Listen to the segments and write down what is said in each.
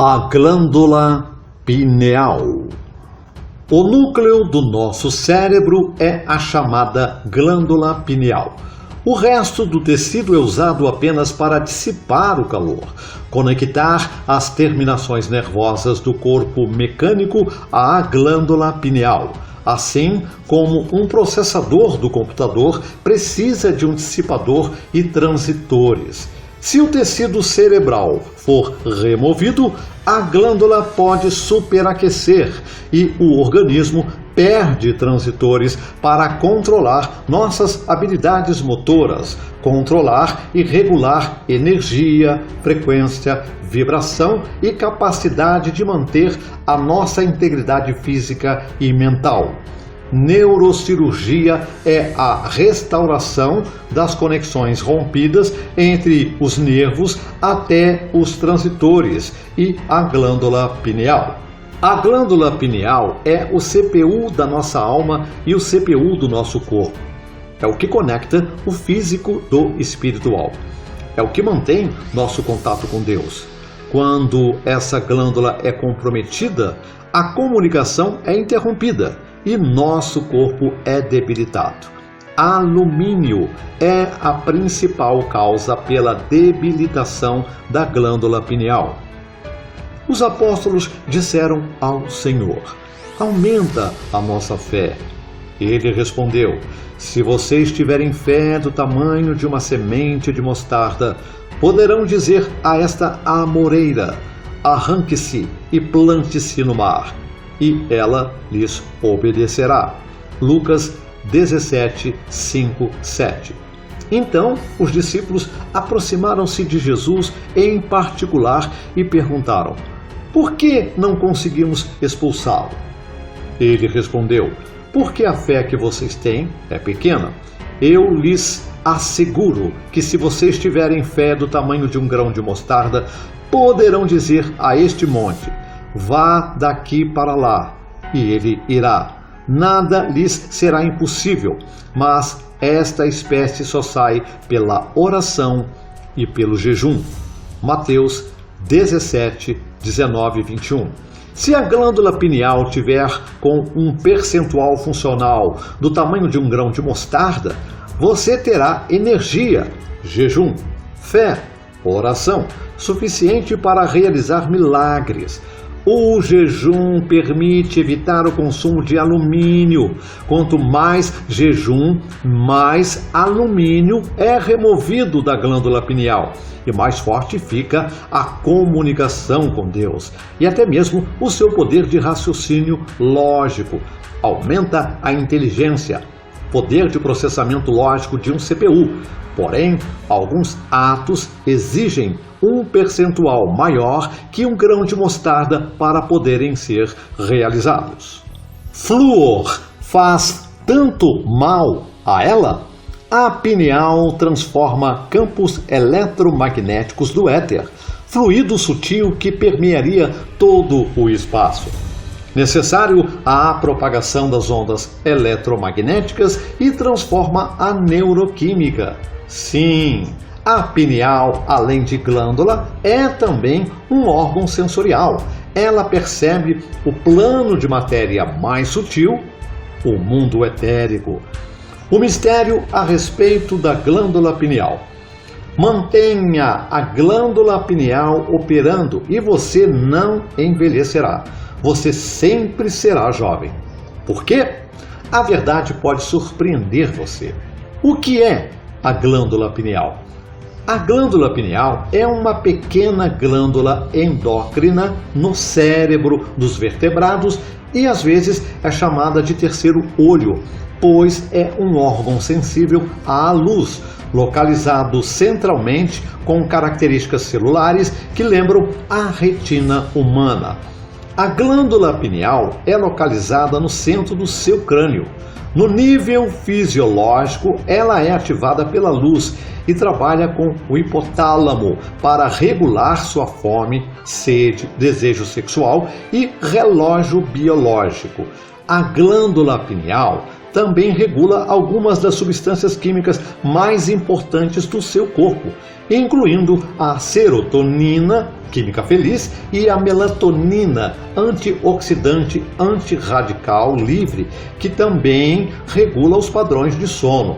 A glândula pineal. O núcleo do nosso cérebro é a chamada glândula pineal. O resto do tecido é usado apenas para dissipar o calor, conectar as terminações nervosas do corpo mecânico à glândula pineal. Assim como um processador do computador precisa de um dissipador e transitores. Se o tecido cerebral for removido, a glândula pode superaquecer e o organismo perde transitores para controlar nossas habilidades motoras, controlar e regular energia, frequência, vibração e capacidade de manter a nossa integridade física e mental. Neurocirurgia é a restauração das conexões rompidas entre os nervos até os transitores e a glândula pineal. A glândula pineal é o CPU da nossa alma e o CPU do nosso corpo. É o que conecta o físico do espiritual. É o que mantém nosso contato com Deus. Quando essa glândula é comprometida, a comunicação é interrompida e nosso corpo é debilitado. Alumínio é a principal causa pela debilitação da glândula pineal. Os apóstolos disseram ao Senhor: aumenta a nossa fé. Ele respondeu: se vocês tiverem fé do tamanho de uma semente de mostarda, poderão dizer a esta amoreira: arranque-se e plante-se no mar, e ela lhes obedecerá. Lucas 17, 5, 7. Então os discípulos aproximaram-se de Jesus em particular e perguntaram: por que não conseguimos expulsá-lo? Ele respondeu: porque a fé que vocês têm é pequena. Eu lhes asseguro que se vocês tiverem fé do tamanho de um grão de mostarda, poderão dizer a este monte: vá daqui para lá, e ele irá. Nada lhes será impossível, mas esta espécie só sai pela oração e pelo jejum. Mateus 17, 19 e 21. Se a glândula pineal tiver com um percentual funcional do tamanho de um grão de mostarda, você terá energia, jejum, fé, oração, suficiente para realizar milagres. O jejum permite evitar o consumo de alumínio. Quanto mais jejum, mais alumínio é removido da glândula pineal e mais forte fica a comunicação com Deus e até mesmo o seu poder de raciocínio lógico. Aumenta a inteligência, poder de processamento lógico de um CPU. Porém, alguns atos exigem um percentual maior que um grão de mostarda para poderem ser realizados. Flúor faz tanto mal a ela? A pineal transforma campos eletromagnéticos do éter, fluido sutil que permearia todo o espaço, necessário à propagação das ondas eletromagnéticas e transforma a neuroquímica. Sim, a pineal, além de glândula, é também um órgão sensorial. Ela percebe o plano de matéria mais sutil, o mundo etérico. O mistério a respeito da glândula pineal. Mantenha a glândula pineal operando e você não envelhecerá. Você sempre será jovem. Por quê? A verdade pode surpreender você. O que é a glândula pineal? A glândula pineal é uma pequena glândula endócrina no cérebro dos vertebrados e às vezes é chamada de terceiro olho, pois é um órgão sensível à luz, localizado centralmente com características celulares que lembram a retina humana. A glândula pineal é localizada no centro do seu crânio. No nível fisiológico, ela é ativada pela luz e trabalha com o hipotálamo para regular sua fome, sede, desejo sexual e relógio biológico. A glândula pineal também regula algumas das substâncias químicas mais importantes do seu corpo, incluindo a serotonina, química feliz, e a melatonina, antioxidante antirradical livre, que também regula os padrões de sono.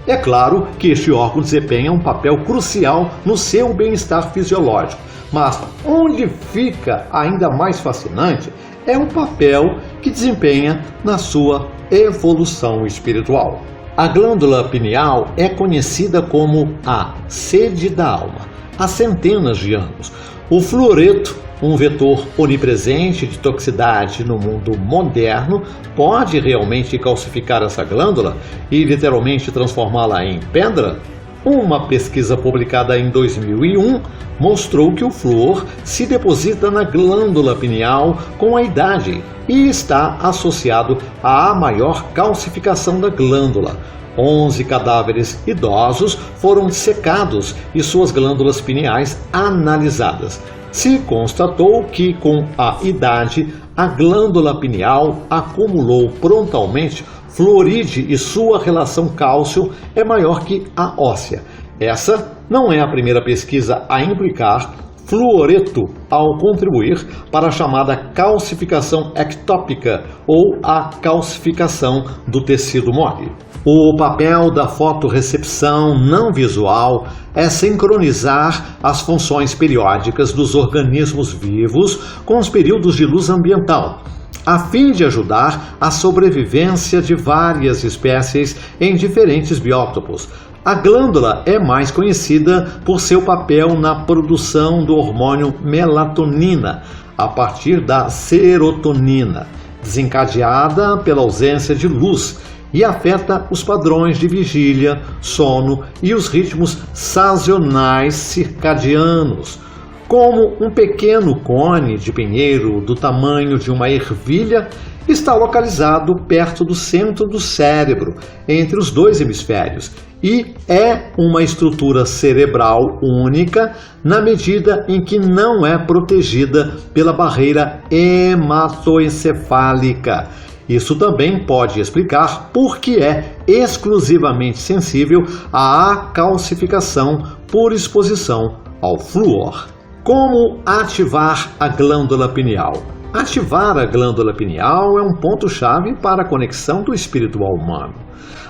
É claro que este órgão desempenha um papel crucial no seu bem-estar fisiológico, mas onde fica ainda mais fascinante é o papel que desempenha na sua evolução espiritual. A glândula pineal é conhecida como a sede da alma há centenas de anos. O fluoreto, um vetor onipresente de toxicidade no mundo moderno, pode realmente calcificar essa glândula e literalmente transformá-la em pedra? Uma pesquisa publicada em 2001 mostrou que o flúor se deposita na glândula pineal com a idade e está associado à maior calcificação da glândula. 11 cadáveres idosos foram dissecados e suas glândulas pineais analisadas. Se constatou que, com a idade, a glândula pineal acumulou frontalmente fluoride e sua relação cálcio é maior que a óssea. Essa não é a primeira pesquisa a implicar fluoreto ao contribuir para a chamada calcificação ectópica ou a calcificação do tecido mole. O papel da fotorrecepção não visual é sincronizar as funções periódicas dos organismos vivos com os períodos de luz ambiental, a fim de ajudar a sobrevivência de várias espécies em diferentes biótopos. A glândula é mais conhecida por seu papel na produção do hormônio melatonina, a partir da serotonina, desencadeada pela ausência de luz, e afeta os padrões de vigília, sono e os ritmos sazonais circadianos. Como um pequeno cone de pinheiro do tamanho de uma ervilha, está localizado perto do centro do cérebro, entre os dois hemisférios, e é uma estrutura cerebral única na medida em que não é protegida pela barreira hematoencefálica. Isso também pode explicar por que é exclusivamente sensível à calcificação por exposição ao flúor. Como ativar a glândula pineal? Ativar a glândula pineal é um ponto-chave para a conexão do espiritual humano.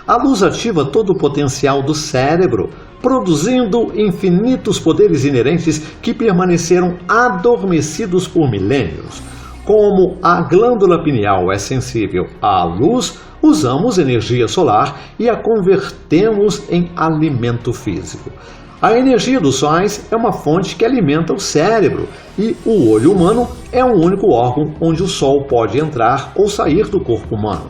A luz ativa todo o potencial do cérebro, produzindo infinitos poderes inerentes que permaneceram adormecidos por milênios. Como a glândula pineal é sensível à luz, usamos energia solar e a convertemos em alimento físico. A energia dos sóis é uma fonte que alimenta o cérebro e o olho humano é o único órgão onde o sol pode entrar ou sair do corpo humano.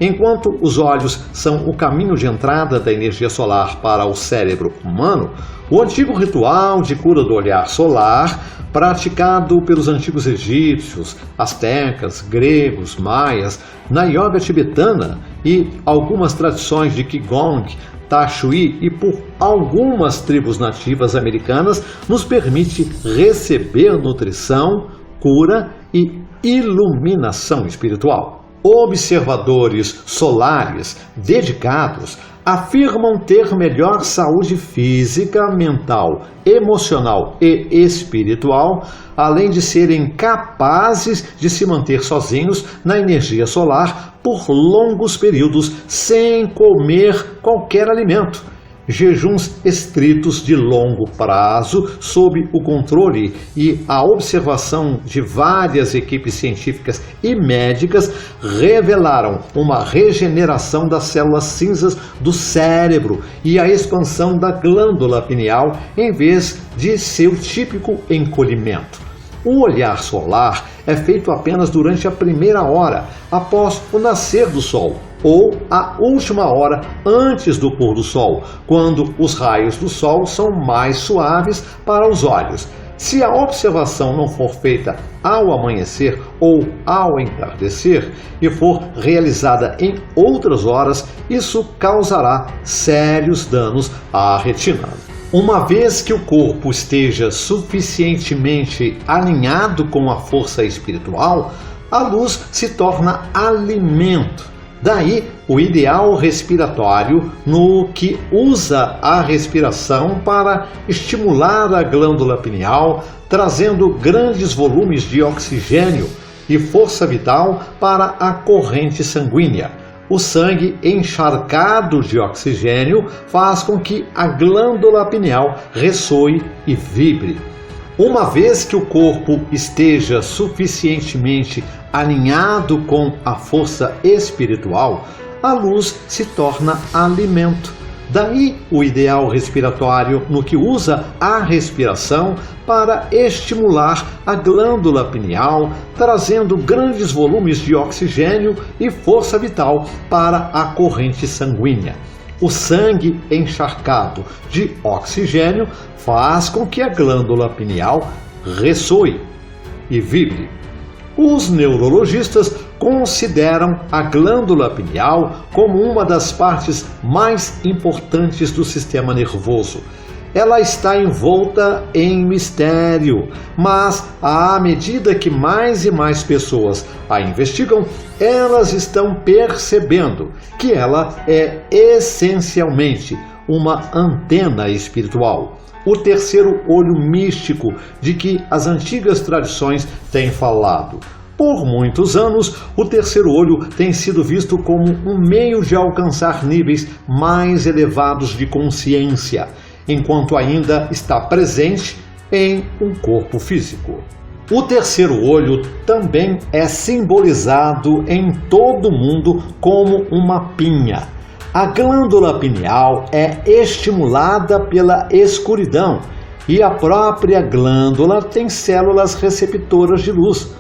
Enquanto os olhos são o caminho de entrada da energia solar para o cérebro humano, o antigo ritual de cura do olhar solar, praticado pelos antigos egípcios, astecas, gregos, maias, na yoga tibetana e algumas tradições de Qigong, Tai Chi e por algumas tribos nativas americanas, nos permite receber nutrição, cura e iluminação espiritual. Observadores solares dedicados afirmam ter melhor saúde física, mental, emocional e espiritual, além de serem capazes de se manter sozinhos na energia solar por longos períodos sem comer qualquer alimento. Jejuns estritos de longo prazo, sob o controle e a observação de várias equipes científicas e médicas, revelaram uma regeneração das células cinzas do cérebro e a expansão da glândula pineal em vez de seu típico encolhimento. O olhar solar é feito apenas durante a primeira hora após o nascer do sol, ou a última hora antes do pôr do sol, quando os raios do sol são mais suaves para os olhos. Se a observação não for feita ao amanhecer ou ao entardecer e for realizada em outras horas, isso causará sérios danos à retina. Uma vez que o corpo esteja suficientemente alinhado com a força espiritual, a luz se torna alimento. Daí o ideal respiratório no que usa a respiração para estimular a glândula pineal, trazendo grandes volumes de oxigênio e força vital para a corrente sanguínea. O sangue encharcado de oxigênio faz com que a glândula pineal ressoe e vibre. Uma vez que o corpo esteja suficientemente alinhado com a força espiritual, a luz se torna alimento. Daí o ideal respiratório no que usa a respiração para estimular a glândula pineal, trazendo grandes volumes de oxigênio e força vital para a corrente sanguínea. O sangue encharcado de oxigênio faz com que a glândula pineal ressoe e vibre. Os neurologistas consideram a glândula pineal como uma das partes mais importantes do sistema nervoso. Ela está envolta em mistério, mas à medida que mais e mais pessoas a investigam, elas estão percebendo que ela é essencialmente uma antena espiritual, o terceiro olho místico de que as antigas tradições têm falado. Por muitos anos, o terceiro olho tem sido visto como um meio de alcançar níveis mais elevados de consciência, enquanto ainda está presente em um corpo físico. O terceiro olho também é simbolizado em todo o mundo como uma pinha. A glândula pineal é estimulada pela escuridão e a própria glândula tem células receptoras de luz.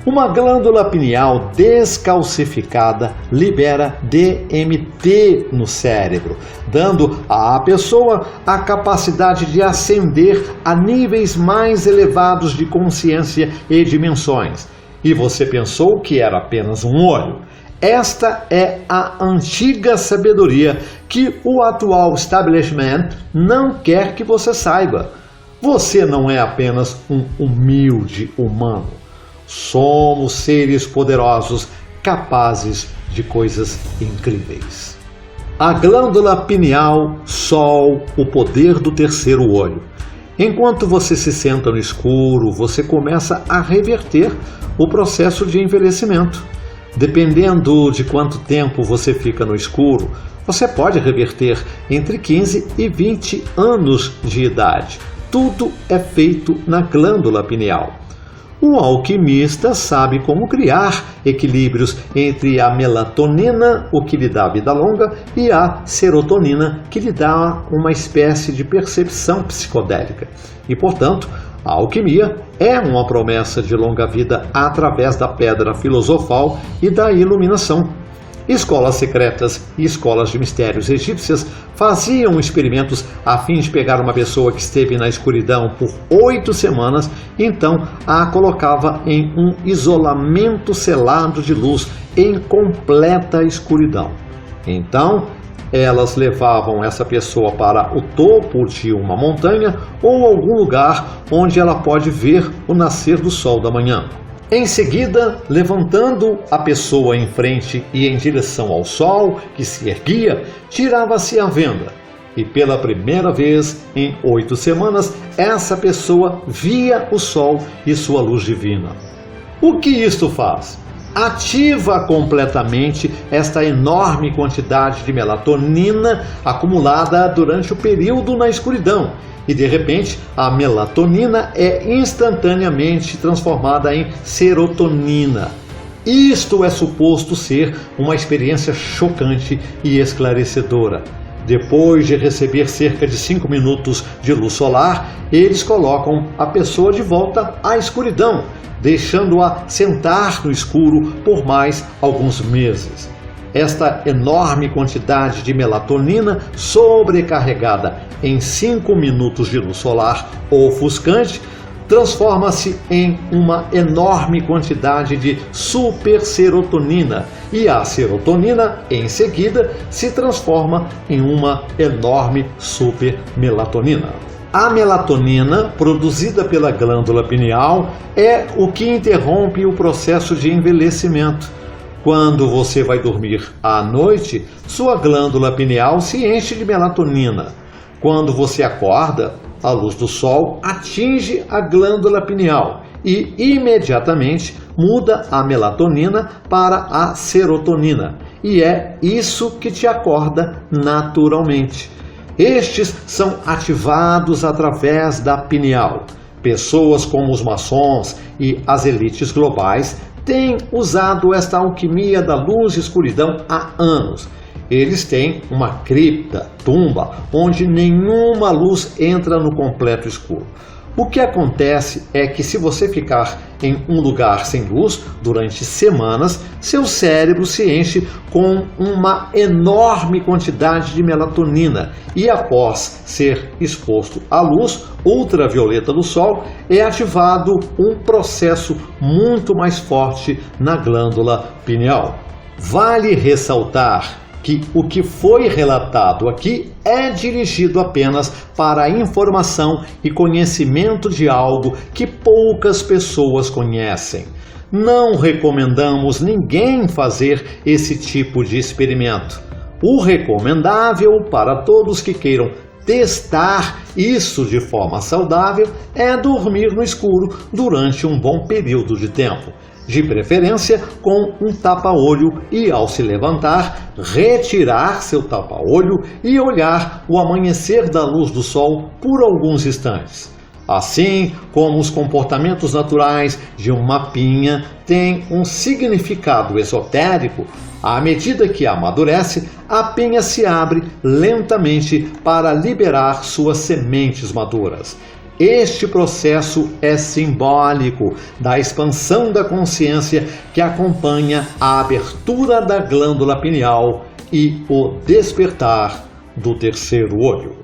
Uma glândula pineal descalcificada libera DMT no cérebro, dando à pessoa a capacidade de ascender a níveis mais elevados de consciência e dimensões. E você pensou que era apenas um olho? Esta é a antiga sabedoria que o atual establishment não quer que você saiba. Você não é apenas um humilde humano. Somos seres poderosos, capazes de coisas incríveis. A glândula pineal, Sol, o poder do terceiro olho. Enquanto você se senta no escuro, você começa a reverter o processo de envelhecimento. Dependendo de quanto tempo você fica no escuro, você pode reverter entre 15 e 20 anos de idade. Tudo é feito na glândula pineal. O alquimista sabe como criar equilíbrios entre a melatonina, o que lhe dá vida longa, e a serotonina, que lhe dá uma espécie de percepção psicodélica. E, portanto, a alquimia é uma promessa de longa vida através da pedra filosofal e da iluminação. Escolas secretas e escolas de mistérios egípcias faziam experimentos a fim de pegar uma pessoa que esteve na escuridão por 8 semanas, então a colocava em um isolamento selado de luz em completa escuridão. Então, elas levavam essa pessoa para o topo de uma montanha ou algum lugar onde ela pode ver o nascer do sol da manhã. Em seguida, levantando a pessoa em frente e em direção ao sol, que se erguia, tirava-se a venda. E pela primeira vez em 8 semanas, essa pessoa via o sol e sua luz divina. O que isto faz? Ativa completamente esta enorme quantidade de melatonina acumulada durante o período na escuridão. E de repente, a melatonina é instantaneamente transformada em serotonina. Isto é suposto ser uma experiência chocante e esclarecedora. Depois de receber cerca de 5 minutos de luz solar, eles colocam a pessoa de volta à escuridão, deixando-a sentar no escuro por mais alguns meses. Esta enorme quantidade de melatonina sobrecarregada em 5 minutos de luz solar ofuscante transforma-se em uma enorme quantidade de superserotonina e a serotonina, em seguida, se transforma em uma enorme supermelatonina. A melatonina, produzida pela glândula pineal, é o que interrompe o processo de envelhecimento. Quando você vai dormir à noite, sua glândula pineal se enche de melatonina. Quando você acorda, a luz do sol atinge a glândula pineal e imediatamente muda a melatonina para a serotonina. E é isso que te acorda naturalmente. Estes são ativados através da pineal. Pessoas como os maçons e as elites globais têm usado esta alquimia da luz e escuridão há anos. Eles têm uma cripta, tumba, onde nenhuma luz entra no completo escuro. O que acontece é que se você ficar em um lugar sem luz durante semanas, seu cérebro se enche com uma enorme quantidade de melatonina e após ser exposto à luz ultravioleta do sol, é ativado um processo muito mais forte na glândula pineal. Vale ressaltar que o que foi relatado aqui é dirigido apenas para a informação e conhecimento de algo que poucas pessoas conhecem. Não recomendamos ninguém fazer esse tipo de experimento. O recomendável para todos que queiram testar isso de forma saudável é dormir no escuro durante um bom período de tempo. De preferência com um tapa-olho e, ao se levantar, retirar seu tapa-olho e olhar o amanhecer da luz do sol por alguns instantes. Assim como os comportamentos naturais de uma pinha têm um significado esotérico, à medida que amadurece, a pinha se abre lentamente para liberar suas sementes maduras. Este processo é simbólico da expansão da consciência que acompanha a abertura da glândula pineal e o despertar do terceiro olho.